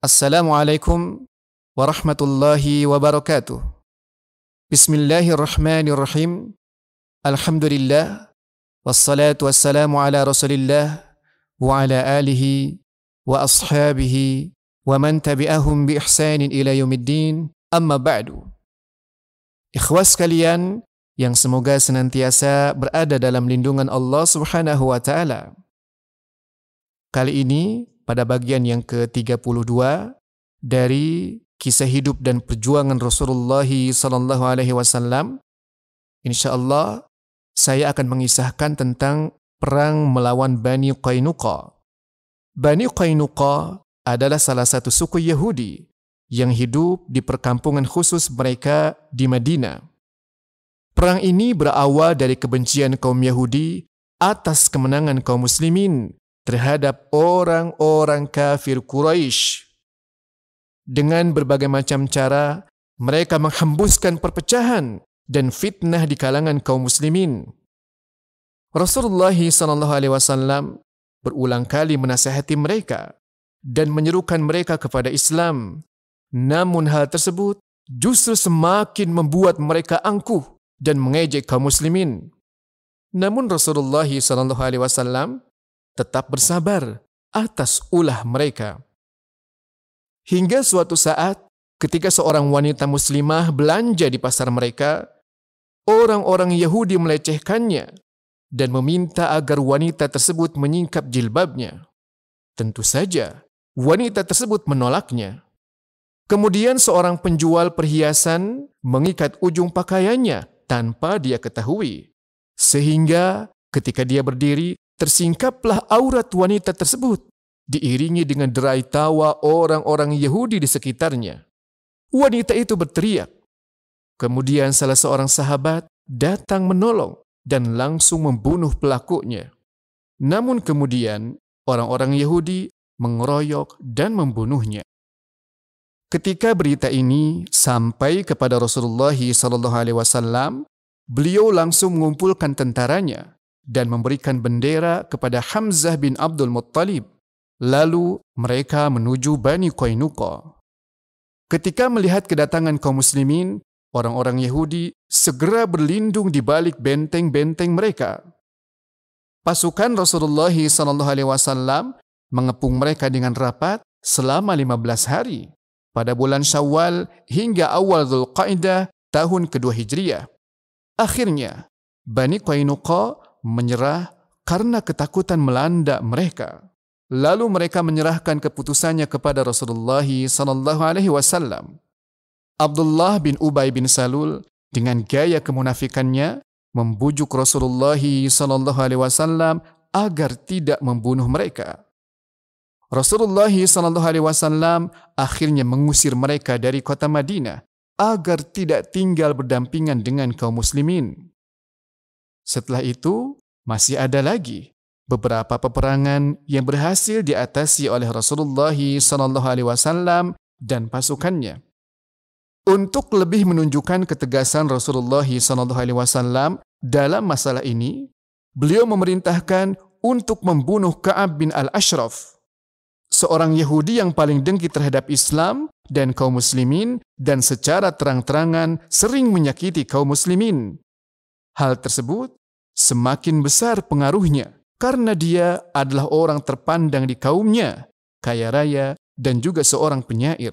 Assalamualaikum warahmatullahi wabarakatuh. Bismillahirrahmanirrahim. Alhamdulillah. Wassalatu wassalamu ala rasulillah wa ala alihi wa ashabihi wa man tabi'ahum bi ihsanin ila yaumiddin. Amma ba'du. Ikhwas sekalian yang semoga senantiasa berada dalam lindungan Allah Subhanahu wa taala. Kali ini pada bagian yang ke-32 dari kisah hidup dan perjuangan Rasulullah sallallahu alaihi wasallam, insyaallah saya akan mengisahkan tentang perang melawan Bani Qainuqa. Bani Qainuqa adalah salah satu suku Yahudi yang hidup di perkampungan khusus mereka di Madinah. Perang ini berawal dari kebencian kaum Yahudi atas kemenangan kaum muslimin terhadap orang-orang kafir Quraisy. Dengan berbagai macam cara, mereka menghembuskan perpecahan dan fitnah di kalangan kaum muslimin. Rasulullah SAW berulang kali menasihati mereka dan menyerukan mereka kepada Islam. Namun hal tersebut justru semakin membuat mereka angkuh dan mengejek kaum muslimin. Namun Rasulullah SAW tetap bersabar atas ulah mereka. Hingga suatu saat, ketika seorang wanita muslimah belanja di pasar mereka, orang-orang Yahudi melecehkannya dan meminta agar wanita tersebut menyingkap jilbabnya. Tentu saja, wanita tersebut menolaknya. Kemudian seorang penjual perhiasan mengikat ujung pakaiannya tanpa dia ketahui, sehingga ketika dia berdiri, tersingkaplah aurat wanita tersebut, diiringi dengan derai tawa orang-orang Yahudi di sekitarnya. Wanita itu berteriak. Kemudian salah seorang sahabat datang menolong dan langsung membunuh pelakunya. Namun kemudian orang-orang Yahudi mengeroyok dan membunuhnya. Ketika berita ini sampai kepada Rasulullah SAW, beliau langsung mengumpulkan tentaranya dan memberikan bendera kepada Hamzah bin Abdul Muttalib. Lalu mereka menuju Bani Qainuqa. Ketika melihat kedatangan kaum muslimin, orang-orang Yahudi segera berlindung di balik benteng-benteng mereka. Pasukan Rasulullah SAW mengepung mereka dengan rapat selama 15 hari pada bulan Syawal hingga awal Dzulqa'dah tahun kedua Hijriah. Akhirnya, Bani Qainuqa menyerah karena ketakutan melanda mereka. Lalu mereka menyerahkan keputusannya kepada Rasulullah SAW. Abdullah bin Ubay bin Salul dengan gaya kemunafikannya membujuk Rasulullah SAW agar tidak membunuh mereka. Rasulullah SAW akhirnya mengusir mereka dari kota Madinah agar tidak tinggal berdampingan dengan kaum muslimin. Setelah itu, masih ada lagi beberapa peperangan yang berhasil diatasi oleh Rasulullah SAW dan pasukannya. Untuk lebih menunjukkan ketegasan Rasulullah SAW dalam masalah ini, beliau memerintahkan untuk membunuh Ka'ab bin Al-Ashraf, seorang Yahudi yang paling dengki terhadap Islam dan kaum muslimin dan secara terang-terangan sering menyakiti kaum muslimin. Hal tersebut semakin besar pengaruhnya karena dia adalah orang terpandang di kaumnya, kaya raya, dan juga seorang penyair.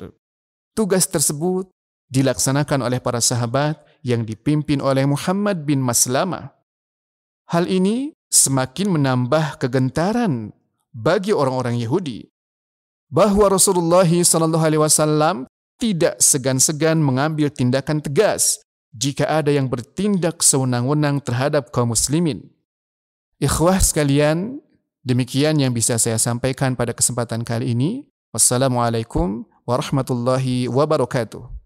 Tugas tersebut dilaksanakan oleh para sahabat yang dipimpin oleh Muhammad bin Maslamah. Hal ini semakin menambah kegentaran bagi orang-orang Yahudi bahwa Rasulullah SAW tidak segan-segan mengambil tindakan tegas jika ada yang bertindak sewenang-wenang terhadap kaum muslimin. Ikhwah sekalian, demikian yang bisa saya sampaikan pada kesempatan kali ini. Wassalamualaikum warahmatullahi wabarakatuh.